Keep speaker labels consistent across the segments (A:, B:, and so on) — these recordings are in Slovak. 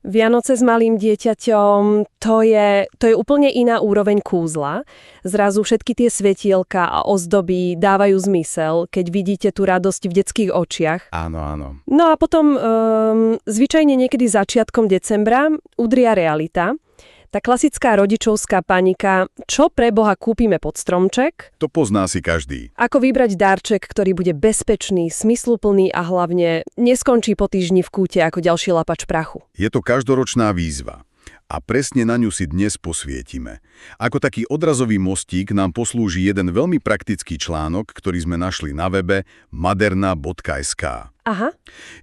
A: Vianoce s malým dieťaťom, to je úplne iná úroveň kúzla. Zrazu všetky tie svetielka a ozdoby dávajú zmysel, keď vidíte tú radosť v detských očiach.
B: Áno, áno.
A: No a potom zvyčajne niekedy začiatkom decembra udria realita. Tá klasická rodičovská panika, čo pre Boha kúpime pod stromček?
B: To pozná si každý.
A: Ako vybrať darček, ktorý bude bezpečný, smysluplný a hlavne neskončí po týždni v kúte ako ďalší lapač prachu.
B: Je to každoročná výzva. A presne na ňu si dnes posvietime. Ako taký odrazový mostík nám poslúži jeden veľmi praktický článok, ktorý sme našli na webe maderna.sk.
A: Aha.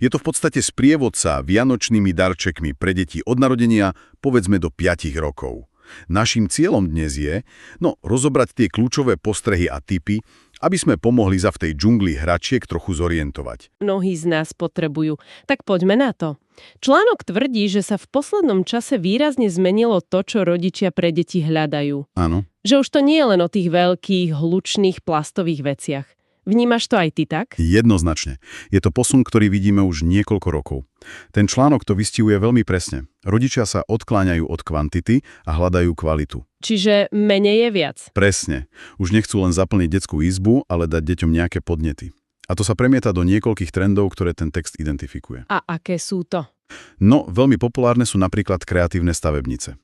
B: Je to v podstate sprievodca vianočnými darčekmi pre deti od narodenia, povedzme do 5 rokov. Naším cieľom dnes je, rozobrať tie kľúčové postrehy a tipy, aby sme pomohli sa v tej džungli hračiek trochu zorientovať.
A: Mnohí z nás potrebujú. Tak poďme na to. Článok tvrdí, že sa v poslednom čase výrazne zmenilo to, čo rodičia pre deti hľadajú.
B: Áno.
A: Že už to nie je len o tých veľkých, hlučných, plastových veciach. Vnímaš to aj ty tak?
B: Jednoznačne. Je to posun, ktorý vidíme už niekoľko rokov. Ten článok to vystihuje veľmi presne. Rodičia sa odkláňajú od kvantity a hľadajú kvalitu.
A: Čiže menej je viac.
B: Presne. Už nechcú len zaplniť detskú izbu, ale dať deťom nejaké podnety. A to sa premieta do niekoľkých trendov, ktoré ten text identifikuje.
A: A aké sú to?
B: Veľmi populárne sú napríklad kreatívne stavebnice.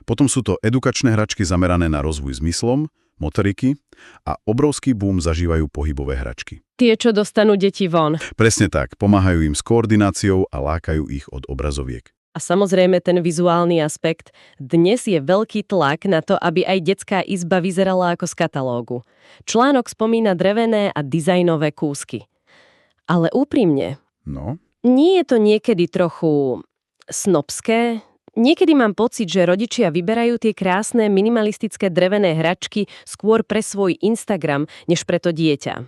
B: Potom sú to edukačné hračky zamerané na rozvoj zmyslom, motoriky a obrovský boom zažívajú pohybové hračky.
A: Tie, čo dostanú deti von.
B: Presne tak, pomáhajú im s koordináciou a lákajú ich od obrazoviek.
A: A samozrejme ten vizuálny aspekt. Dnes je veľký tlak na to, aby aj detská izba vyzerala ako z katalógu. Článok spomína drevené a dizajnové kúsky. Ale úprimne, nie je to niekedy trochu snobské? Niekedy mám pocit, že rodičia vyberajú tie krásne minimalistické drevené hračky skôr pre svoj Instagram, než pre to dieťa.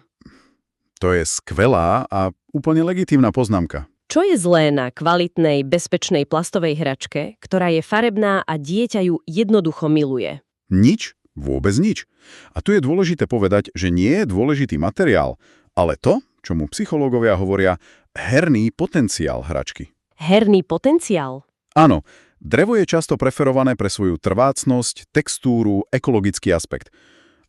B: To je skvelá a úplne legitímna poznámka.
A: Čo je zlé na kvalitnej, bezpečnej plastovej hračke, ktorá je farebná a dieťa ju jednoducho miluje?
B: Nič, vôbec nič. A tu je dôležité povedať, že nie je dôležitý materiál, ale to, čomu psychológovia hovoria, herný potenciál hračky.
A: Herný potenciál?
B: Áno, drevo je často preferované pre svoju trvácnosť, textúru, ekologický aspekt.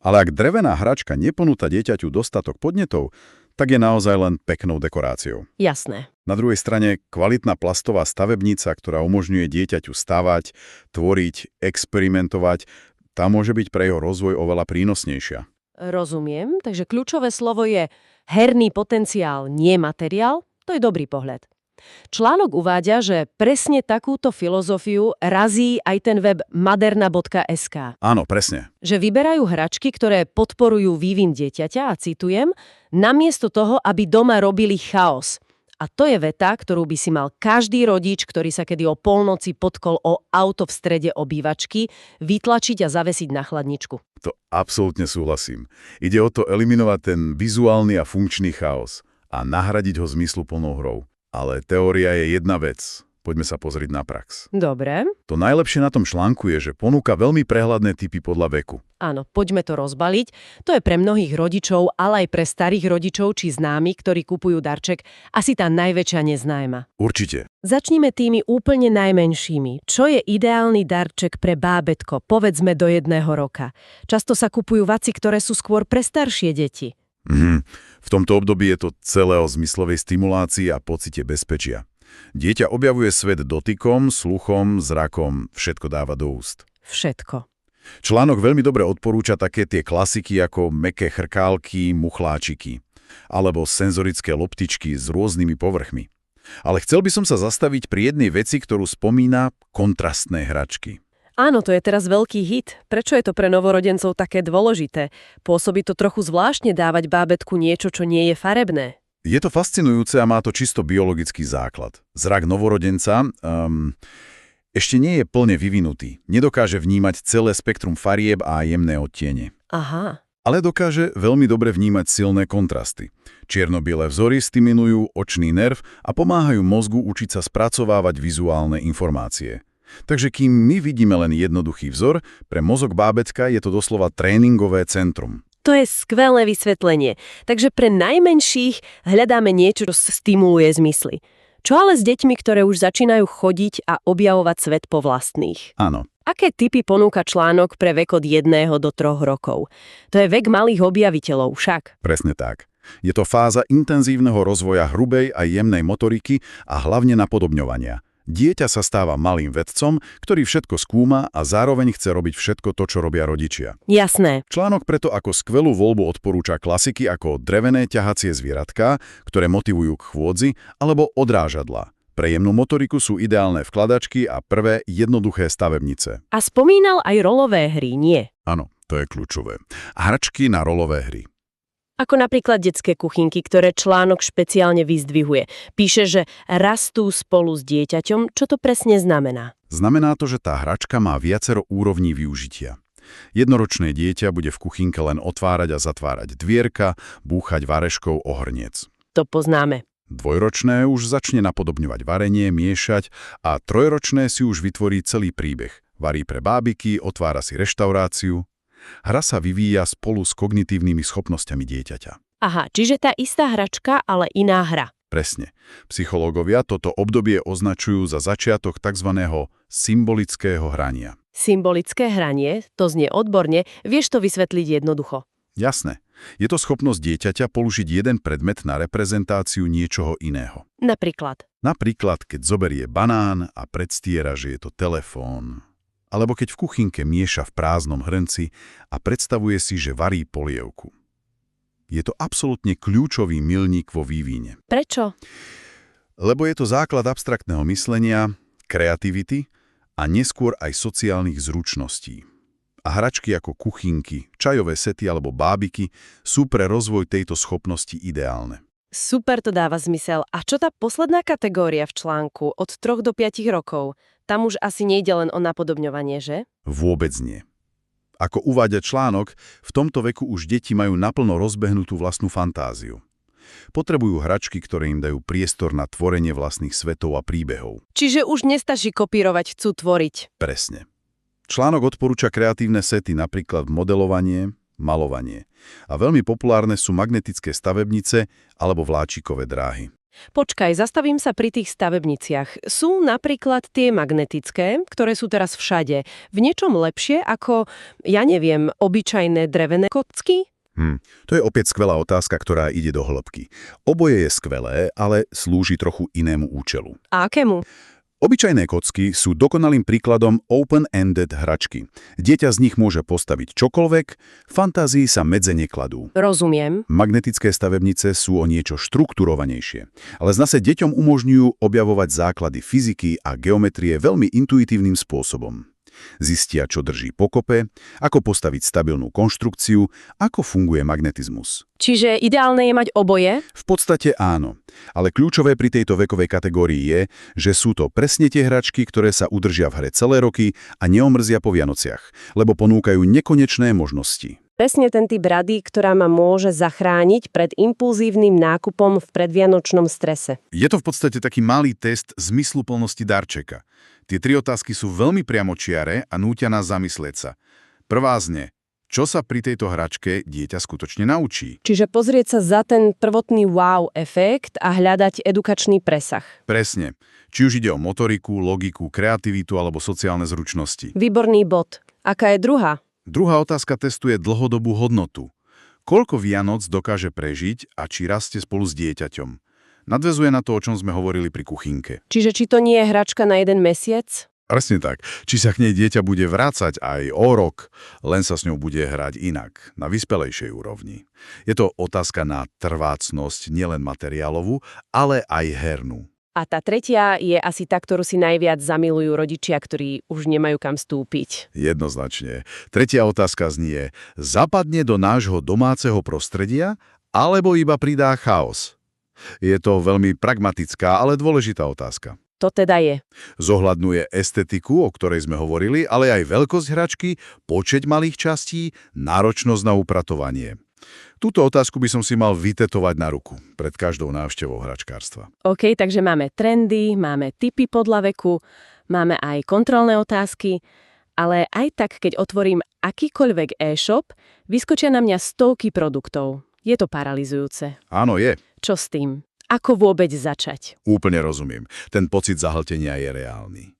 B: Ale ak drevená hračka neponúka dieťaťu dostatok podnetov, tak je naozaj len peknou dekoráciou.
A: Jasné.
B: Na druhej strane kvalitná plastová stavebnica, ktorá umožňuje dieťaťu stavať, tvoriť, experimentovať, tá môže byť pre jeho rozvoj oveľa prínosnejšia.
A: Rozumiem, takže kľúčové slovo je herný potenciál, nie materiál. To je dobrý pohľad. Článok uvádza, že presne takúto filozofiu razí aj ten web maderna.sk.
B: Áno, presne.
A: Že vyberajú hračky, ktoré podporujú vývin dieťaťa, a citujem, namiesto toho, aby doma robili chaos. A to je veta, ktorú by si mal každý rodič, ktorý sa kedy o polnoci potkol o auto v strede obývačky, vytlačiť a zavesiť na chladničku.
B: To absolútne súhlasím. Ide o to eliminovať ten vizuálny a funkčný chaos a nahradiť ho zmysluplnou hrou. Ale teória je jedna vec. Poďme sa pozrieť na prax.
A: Dobre.
B: To najlepšie na tom článku je, že ponúka veľmi prehľadné tipy podľa veku.
A: Áno, poďme to rozbaliť. To je pre mnohých rodičov, ale aj pre starých rodičov či známych, ktorí kupujú darček, asi tá najväčšia neznáma.
B: Určite.
A: Začnime tými úplne najmenšími. Čo je ideálny darček pre bábätko, povedzme do 1 roka? Často sa kupujú vaci, ktoré sú skôr pre staršie deti.
B: V tomto období je to celé o zmyslovej stimulácii a pocite bezpečia. Dieťa objavuje svet dotykom, sluchom, zrakom, všetko dáva do úst.
A: Všetko.
B: Článok veľmi dobre odporúča také tie klasiky ako mäkké chrkálky, muchláčiky, alebo senzorické loptičky s rôznymi povrchmi. Ale chcel by som sa zastaviť pri jednej veci, ktorú spomína kontrastné hračky.
A: Áno, to je teraz veľký hit. Prečo je to pre novorodencov také dôležité? Pôsobí to trochu zvláštne dávať bábätku niečo, čo nie je farebné.
B: Je to fascinujúce a má to čisto biologický základ. Zrak novorodenca ešte nie je plne vyvinutý. Nedokáže vnímať celé spektrum farieb a jemné odtiene.
A: Aha.
B: Ale dokáže veľmi dobre vnímať silné kontrasty. Čierno-biele vzory stimulujú očný nerv a pomáhajú mozgu učiť sa spracovávať vizuálne informácie. Takže kým my vidíme len jednoduchý vzor, pre mozog bábätka je to doslova tréningové centrum.
A: To je skvelé vysvetlenie. Takže pre najmenších hľadáme niečo, čo stimuluje zmysly. Čo ale s deťmi, ktoré už začínajú chodiť a objavovať svet po vlastných?
B: Áno.
A: Aké typy ponúka článok pre vek od 1 do 3 rokov? To je vek malých objaviteľov však.
B: Presne tak. Je to fáza intenzívneho rozvoja hrubej a jemnej motoriky a hlavne napodobňovania. Dieťa sa stáva malým vedcom, ktorý všetko skúma a zároveň chce robiť všetko to, čo robia rodičia.
A: Jasné.
B: Článok preto ako skvelú voľbu odporúča klasiky ako drevené ťahacie zvieratká, ktoré motivujú k chôdzi, alebo odrážadlá. Pre jemnú motoriku sú ideálne vkladačky a prvé jednoduché stavebnice.
A: A spomínal aj rolové hry, nie?
B: Áno, to je kľúčové. Hračky na rolové hry.
A: Ako napríklad detské kuchynky, ktoré článok špeciálne vyzdvihuje. Píše, že rastú spolu s dieťaťom. Čo to presne znamená?
B: Znamená to, že tá hračka má viacero úrovní využitia. Jednoročné dieťa bude v kuchynke len otvárať a zatvárať dvierka, búchať vareškou o hrniec.
A: To poznáme.
B: Dvojročné už začne napodobňovať varenie, miešať a trojročné si už vytvorí celý príbeh. Varí pre bábiky, otvára si reštauráciu. Hra sa vyvíja spolu s kognitívnymi schopnosťami dieťaťa.
A: Aha, čiže tá istá hračka, ale iná hra.
B: Presne. Psychológovia toto obdobie označujú za začiatok tzv. Symbolického hrania.
A: Symbolické hranie, to znie odborne, vieš to vysvetliť jednoducho.
B: Jasné. Je to schopnosť dieťaťa použiť jeden predmet na reprezentáciu niečoho iného.
A: Napríklad,
B: Keď zoberie banán a predstiera, že je to telefón. Alebo keď v kuchynke mieša v prázdnom hrnci a predstavuje si, že varí polievku. Je to absolútne kľúčový milník vo vývine.
A: prečo?
B: Lebo je to základ abstraktného myslenia, kreativity a neskôr aj sociálnych zručností. A hračky ako kuchynky, čajové sety alebo bábiky sú pre rozvoj tejto schopnosti ideálne.
A: Super, to dáva zmysel. A čo tá posledná kategória v článku od 3 do 5 rokov? Tam už asi nejde len o napodobňovanie, že?
B: Vôbec nie. Ako uvádza článok, v tomto veku už deti majú naplno rozbehnutú vlastnú fantáziu. Potrebujú hračky, ktoré im dajú priestor na tvorenie vlastných svetov a príbehov.
A: Čiže už nestačí kopírovať, chcú tvoriť.
B: Presne. Článok odporúča kreatívne sety, napríklad modelovanie, malovanie. A veľmi populárne sú magnetické stavebnice alebo vláčikové dráhy.
A: Počkaj, zastavím sa pri tých stavebniciach. Sú napríklad tie magnetické, ktoré sú teraz všade, v niečom lepšie ako, ja neviem, obyčajné drevené kocky?
B: To je opäť skvelá otázka, ktorá ide do hĺbky. Oboje je skvelé, ale slúži trochu inému účelu.
A: A akému?
B: Obyčajné kocky sú dokonalým príkladom open-ended hračky. Dieťa z nich môže postaviť čokoľvek, fantázii sa medze nekladú.
A: Rozumiem.
B: Magnetické stavebnice sú o niečo štrukturovanejšie, ale zase deťom umožňujú objavovať základy fyziky a geometrie veľmi intuitívnym spôsobom. Zistia, čo drží pokope, ako postaviť stabilnú konštrukciu, ako funguje magnetizmus.
A: Čiže ideálne je mať oboje?
B: V podstate áno, ale kľúčové pri tejto vekovej kategórii je, že sú to presne tie hračky, ktoré sa udržia v hre celé roky a neomrzia po Vianociach, lebo ponúkajú nekonečné možnosti.
A: Presne ten typ rady, ktorá ma môže zachrániť pred impulzívnym nákupom v predvianočnom strese.
B: Je to v podstate taký malý test zmysluplnosti darčeka. Tie 3 otázky sú veľmi priamočiare a nútia nás zamyslieť sa. Prvá znie, čo sa pri tejto hračke dieťa skutočne naučí?
A: Čiže pozrieť sa za ten prvotný wow efekt a hľadať edukačný presah.
B: Presne. Či už ide o motoriku, logiku, kreativitu alebo sociálne zručnosti.
A: Výborný bod. Aká je druhá?
B: Druhá otázka testuje dlhodobú hodnotu. Koľko Vianoc dokáže prežiť a či rastie spolu s dieťaťom? Nadväzuje na to, o čom sme hovorili pri kuchynke.
A: Čiže či to nie je hračka na 1 mesiac?
B: Presne tak. Či sa k nej dieťa bude vrácať aj o rok, len sa s ňou bude hrať inak, na vyspelejšej úrovni. Je to otázka na trvácnosť nielen materiálovú, ale aj hernú.
A: A tá tretia je asi tá, ktorú si najviac zamilujú rodičia, ktorí už nemajú kam vstúpiť.
B: Jednoznačne. Tretia otázka znie, zapadne do nášho domáceho prostredia, alebo iba pridá chaos? Je to veľmi pragmatická, ale dôležitá otázka.
A: To teda je.
B: Zohľadňuje estetiku, o ktorej sme hovorili, ale aj veľkosť hračky, počet malých častí, náročnosť na upratovanie. Túto otázku by som si mal vytetovať na ruku pred každou návštevou hračkárstva.
A: OK, takže máme trendy, máme tipy podľa veku, máme aj kontrolné otázky, ale aj tak, keď otvorím akýkoľvek e-shop, vyskočia na mňa stovky produktov. Je to paralyzujúce.
B: Áno, je.
A: Čo s tým? Ako vôbec začať?
C: Úplne rozumiem. Ten pocit zahltenia je reálny.